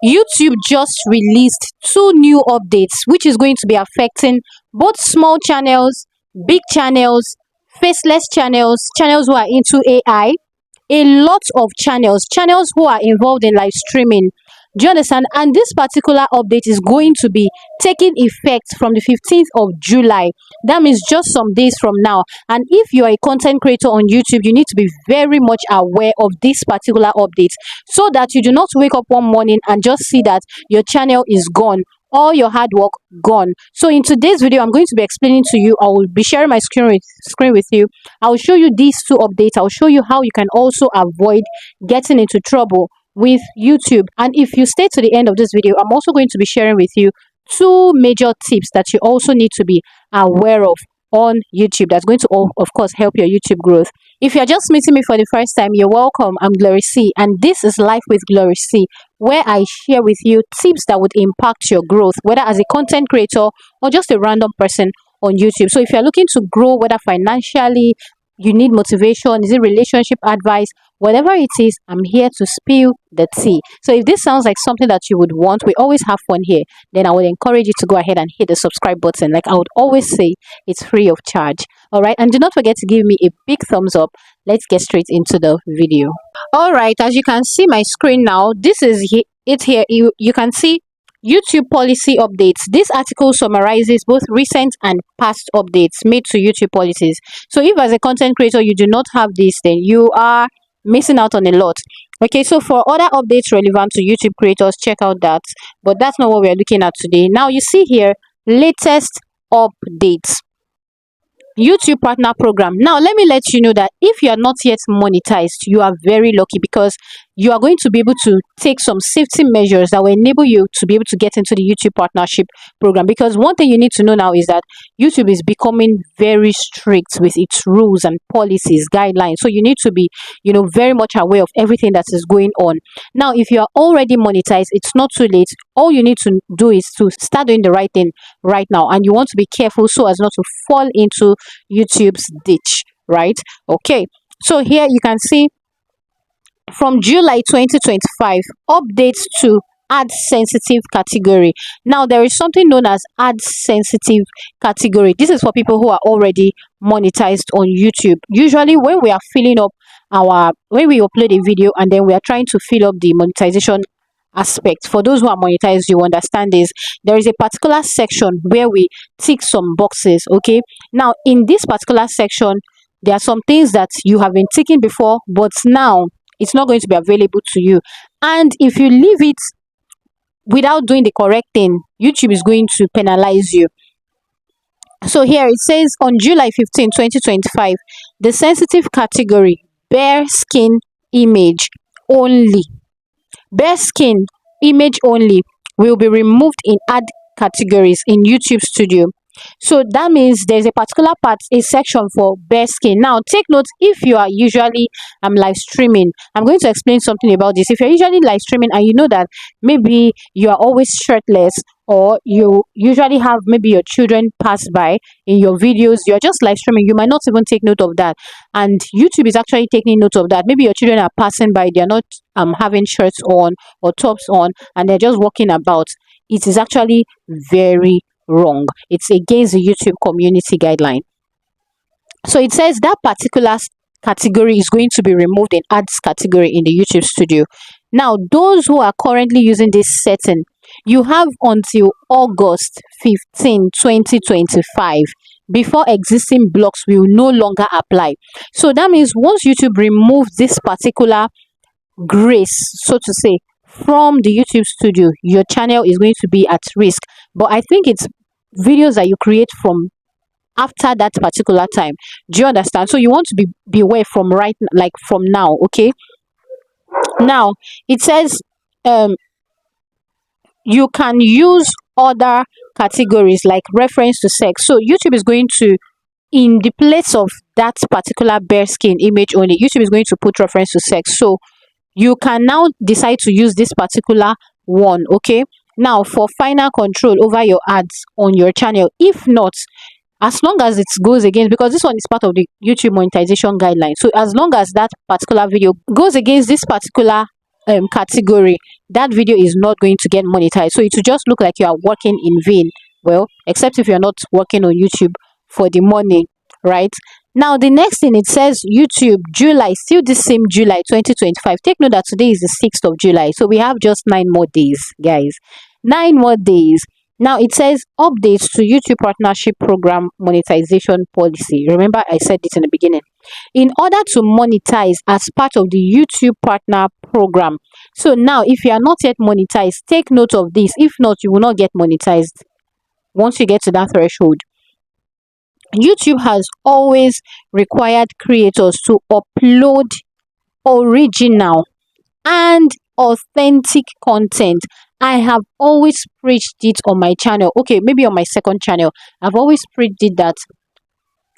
YouTube just released two new updates, which is going to be affecting both small channels, big channels, faceless channels, channels who are into AI, a lot of channels who are involved in live streaming. Do you understand? And this particular update is going to be taking effect from the 15th of July. That means just some days from now. And if you are a content creator on YouTube, you need to be very much aware of this particular update so that you do not wake up one morning and just see that your channel is gone, all your hard work gone. So in today's video, I'm going to be explaining to you, I will be sharing my screen with you. I'll show you these two updates. I'll show you how you can also avoid getting into trouble with YouTube. And if you stay to the end of this video, I'm also going to be sharing with you two major tips that you also need to be aware of on YouTube that's going to, of course, help your YouTube growth. If you're just meeting me for the first time, you're welcome. I'm Glory C, and this is Life with Glory C, where I share with you tips that would impact your growth, whether as a content creator or just a random person on YouTube. So if you're looking to grow, whether financially, you need motivation, is it relationship advice, whatever it is, I'm here to spill the tea. So if this sounds like something that you would want, we always have fun here, then I would encourage you to go ahead and hit the subscribe button. Like I would always say, it's free of charge. All right, and do not forget to give me a big thumbs up. Let's get straight into the video. All right, as you can see my screen now, this is it here. You can see YouTube policy updates. This article summarizes both recent and past updates made to YouTube policies. So if as a content creator you do not have this, then you are missing out on a lot. Okay, so for other updates relevant to YouTube creators, check out that. But that's not what we're looking at today. Now you see here, latest updates. YouTube partner program. Now let me let you know that if you are not yet monetized, you are very lucky, because you are going to be able to take some safety measures that will enable you to be able to get into the YouTube partnership program. Because one thing you need to know now is that YouTube is becoming very strict with its rules and policies, guidelines. So you need to be, very much aware of everything that is going on. Now, if you are already monetized, it's not too late. All you need to do is to start doing the right thing right now. And you want to be careful so as not to fall into YouTube's ditch, right? Okay, so here you can see from July 2025, updates to ad sensitive category. Now there is something known as ad sensitive category. This is for people who are already monetized on YouTube. Usually when we are filling up when we upload a video and then we are trying to fill up the monetization aspect, for those who are monetized, you understand this, there is a particular section where we tick some boxes. Okay, now in this particular section there are some things that you have been ticking before, but now it's not going to be available to you. And if you leave it without doing the correct thing, YouTube is going to penalize you. So here it says on July 15, 2025, the sensitive category, bare skin image only, bare skin image only, will be removed in ad categories in YouTube Studio. So that means there's a particular part, a section for bare skin. Now take note, if you are usually live streaming, I'm going to explain something about this. If you're usually live streaming and you know that maybe you are always shirtless, or you usually have maybe your children pass by in your videos, you're just live streaming, you might not even take note of that, and YouTube is actually taking note of that. Maybe your children are passing by, they're not having shirts on or tops on, and they're just walking about. It is actually very wrong. It's against the YouTube community guideline. So it says that particular category is going to be removed in ads category in the YouTube Studio. Now those who are currently using this setting, you have until August 15, 2025 before existing blocks will no longer apply. So that means once YouTube removes this particular grace, so to say, from the YouTube Studio, your channel is going to be at risk. But I think it's videos that you create from after that particular time. Do you understand? So you want to be aware from from now. Okay, now it says you can use other categories like reference to sex. So YouTube is going to, in the place of that particular bare skin image only, YouTube is going to put reference to sex. So you can now decide to use this particular one. Okay, now for final control over your ads on your channel. If not, as long as it goes against, because this one is part of the YouTube monetization guideline, so as long as that particular video goes against this particular category, that video is not going to get monetized. So it will just look like you are working in vain. Well, except if you're not working on YouTube for the money, right? Now, the next thing, it says YouTube, July, still the same July 2025. Take note that today is the 6th of July. So we have just 9 more days, guys. 9 more days. Now it says updates to YouTube partnership program monetization policy. Remember, I said this in the beginning. In order to monetize as part of the YouTube partner program. So now, if you are not yet monetized, take note of this. If not, you will not get monetized once you get to that threshold. YouTube has always required creators to upload original and authentic content. I have always preached it on my channel. Okay, maybe on my second channel. I've always preached it that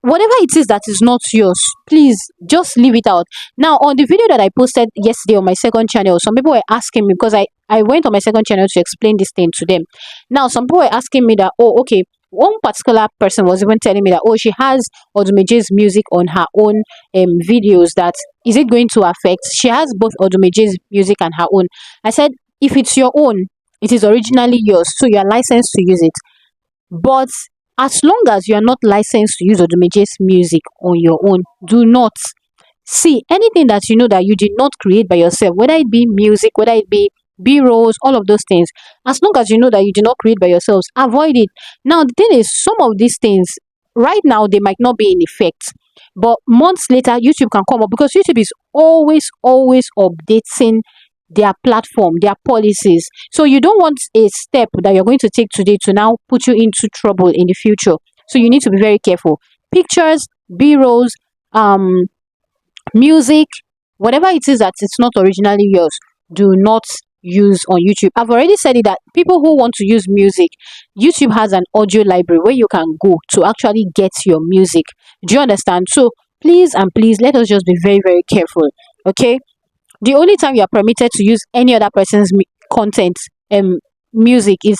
whatever it is that is not yours, please just leave it out. Now, on the video that I posted yesterday on my second channel, some people were asking me, because I went on my second channel to explain this thing to them. Now, some people were asking me that, oh, okay, one particular person was even telling me that, oh, she has Odumeje's music on her own videos. That is it going to affect? She has both Odumeje's music and her own. I said, if it's your own, it is originally yours, so you are licensed to use it. But as long as you are not licensed to use Odumeje's music on your own, do not see anything that you know that you did not create by yourself, whether it be music, whether it be b-rolls, all of those things. As long as you know that you did not create by yourselves, avoid it. Now, the thing is, some of these things right now they might not be in effect, but months later YouTube can come up, because YouTube is always updating their platform, their policies. So you don't want a step that you're going to take today to now put you into trouble in the future. So you need to be very careful. Pictures, b-rolls, music, whatever it is that it's not originally yours, do not use on YouTube. I've already said it that people who want to use music, YouTube has an audio library where you can go to actually get your music. Do you understand? So please and please, let us just be very careful. Okay, the only time you are permitted to use any other person's content, music, is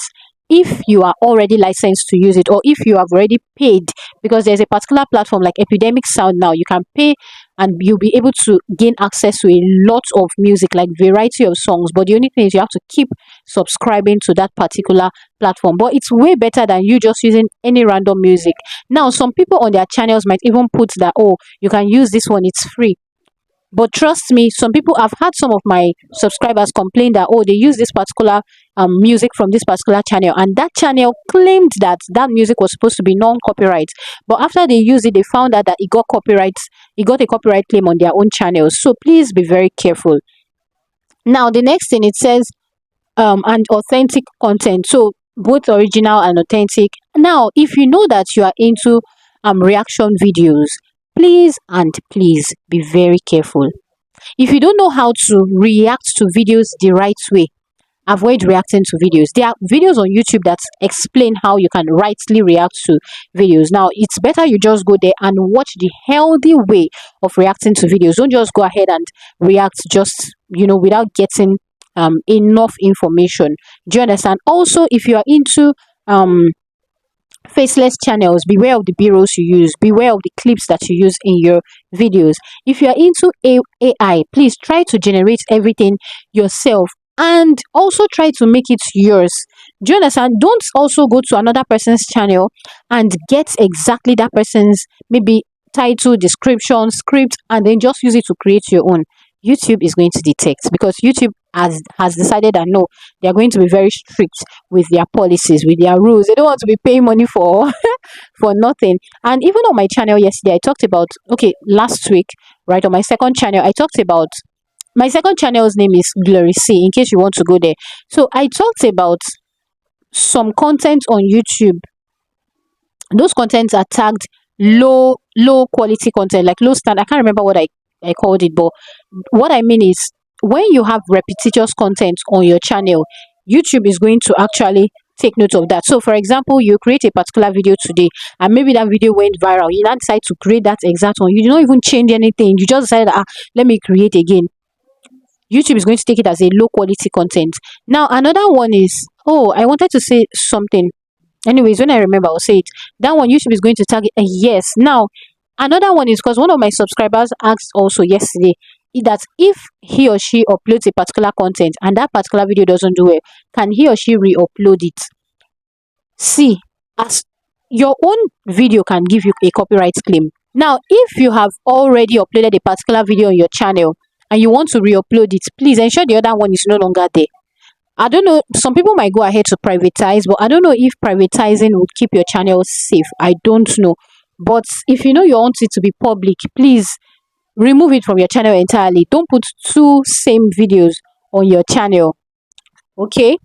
if you are already licensed to use it, or if you have already paid, because there's a particular platform like Epidemic Sound. Now you can pay and you'll be able to gain access to a lot of music, like variety of songs. But the only thing is you have to keep subscribing to that particular platform. But it's way better than you just using any random music. Now, some people on their channels might even put that, oh, you can use this one, it's free. But trust me, some people, I've had some of my subscribers complain that, oh, they use this particular music from this particular channel, and that channel claimed that that music was supposed to be non-copyright. But after they used it, they found out that it got a copyright claim on their own channels. So please be very careful. Now, the next thing, it says and authentic content. So both original and authentic. Now, if you know that you are into reaction videos, please and please be very careful. If you don't know how to react to videos the right way, avoid reacting to videos. There are videos on YouTube that explain how you can rightly react to videos. Now, it's better you just go there and watch the healthy way of reacting to videos. Don't just go ahead and react just, without getting enough information. Do you understand? Also, if you are into faceless channels, beware of the b-rolls you use, beware of the clips that you use in your videos. If you are into AI, please try to generate everything yourself and also try to make it yours. Do you understand? Don't also go to another person's channel and get exactly that person's maybe title, description, script, and then just use it to create your own. YouTube is going to detect, because YouTube has decided that no, they are going to be very strict with their policies, with their rules. They don't want to be paying money for for nothing. And even on my channel yesterday, I talked about, okay, last week, right, on my second channel, I talked about, my second channel's name is Glory C, in case you want to go there. So I talked about some content on YouTube. Those contents are tagged low quality content, like low standard. I can't remember what I called it, but what I mean is, when you have repetitious content on your channel, YouTube is going to actually take note of that. So for example, you create a particular video today and maybe that video went viral. You now decide to create that exact one. You do not even change anything. You just decided, let me create again. YouTube is going to take it as a low quality content. Now, another one is, oh, I wanted to say something. Anyways, when I remember, I'll say it. That one, YouTube is going to target. Yes. Now, another one is, because one of my subscribers asked also yesterday, that if he or she uploads a particular content and that particular video doesn't do well, can he or she re-upload it? See, as your own video can give you a copyright claim. Now, if you have already uploaded a particular video on your channel and you want to re-upload it, please ensure the other one is no longer there. I don't know, some people might go ahead to privatize, but I don't know if privatizing would keep your channel safe. I don't know. But if you know you want it to be public, please remove it from your channel entirely. Don't put two same videos on your channel. Okay.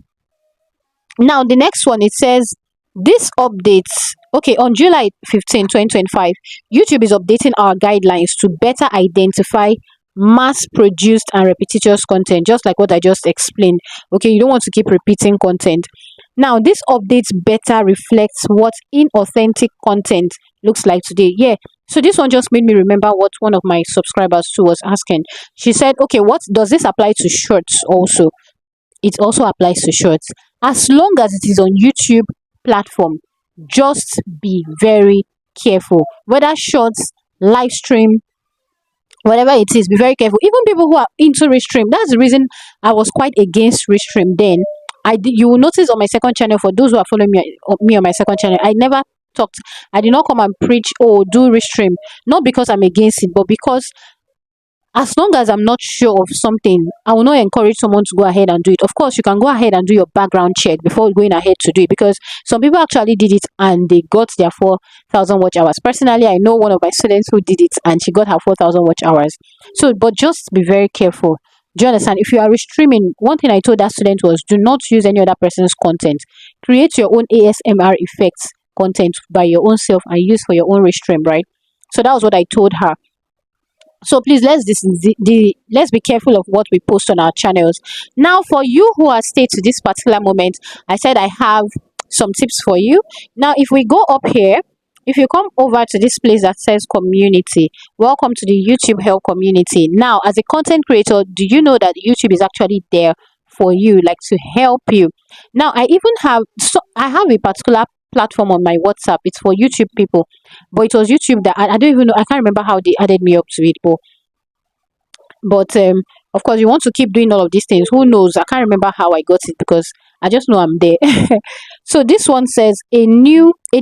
Now the next one, it says this updates. Okay, on July 15, 2025, YouTube is updating our guidelines to better identify mass produced and repetitious content, just like what I just explained. Okay, you don't want to keep repeating content. Now this updates better reflects what inauthentic content looks like today. Yeah, so this one just made me remember what one of my subscribers too was asking. She said, okay, what does this apply to shorts also? It also applies to shorts. As long as it is on YouTube platform, just be very careful. Whether shorts, live stream, whatever it is, be very careful. Even people who are into restream, that's the reason I was quite against restream then. You will notice on my second channel, for those who are following me on my second channel, I never talked, I did not come and preach, oh, do restream, not because I'm against it, but because as long as I'm not sure of something, I will not encourage someone to go ahead and do it. Of course, you can go ahead and do your background check before going ahead to do it, because some people actually did it and they got their 4,000 watch hours. Personally, I know one of my students who did it and she got her 4,000 watch hours. So, but just be very careful. Do you understand? If you are streaming, one thing I told that student was, do not use any other person's content. Create your own ASMR effects content by your own self and use for your own restream, right? So that was what I told her. So please, let's be careful of what we post on our channels. Now, for you who are stayed to this particular moment, I said I have some tips for you. Now, if we go up here, if you come over to this place that says community, welcome to the YouTube help community. Now, as a content creator, do you know that YouTube is actually there for you, like to help you? Now, I have a particular platform on my WhatsApp. It's for YouTube people, but it was YouTube that I don't even know, I can't remember how they added me up to it, but of course you want to keep doing all of these things. Who knows, I can't remember how I got it, because I just know I'm there. So this one says a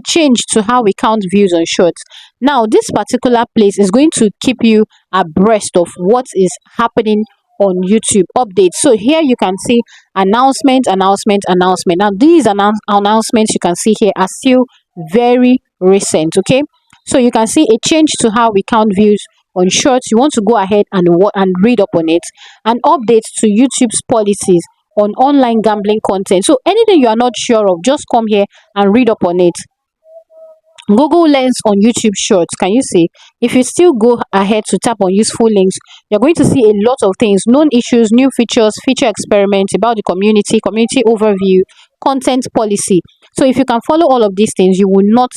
change to how we count views on shorts. Now this particular place is going to keep you abreast of what is happening on YouTube updates. So here you can see announcement. Now these announcements you can see here are still very recent. Okay, so you can see a change to how we count views on shorts. You want to go ahead and read up on it. And updates to YouTube's policies on online gambling content. So anything you are not sure of, just come here and read up on it. Google Lens on YouTube Shorts. Can you see? If you still go ahead to tap on useful links, you're going to see a lot of things: known issues, new features, feature experiments, about the community, community overview, content policy. So if you can follow all of these things, you will not,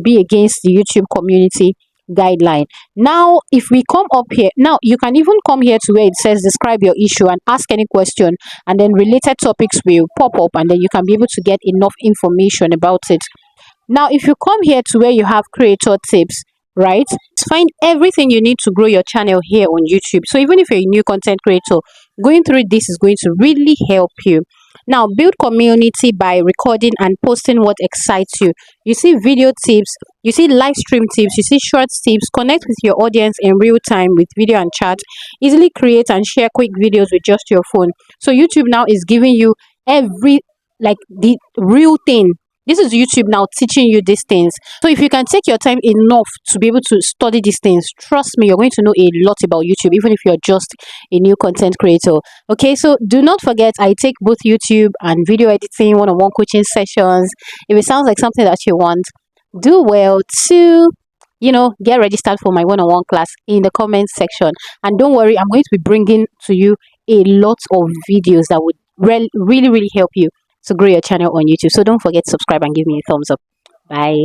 be against the YouTube community guideline. Now, if we come up here, now you can even come here to where it says describe your issue and ask any question, and then related topics will pop up, and then you can be able to get enough information about it. Now, if you come here to where you have creator tips, right, find everything you need to grow your channel here on YouTube. So even if you're a new content creator, going through this is going to really help you. Now, build community by recording and posting what excites you. You see video tips, you see live stream tips, you see short tips. Connect with your audience in real time with video and chat. Easily create and share quick videos with just your phone. So YouTube now is giving you the real thing. This is YouTube now teaching you these things. So if you can take your time enough to be able to study these things, trust me, you're going to know a lot about YouTube, even if you're just a new content creator. Okay, so do not forget, I take both YouTube and video editing one-on-one coaching sessions. If it sounds like something that you want, do well to get registered for my one-on-one class in the comment section. And don't worry, I'm going to be bringing to you a lot of videos that would really help you to grow your channel on YouTube. So don't forget to subscribe and give me a thumbs up. Bye.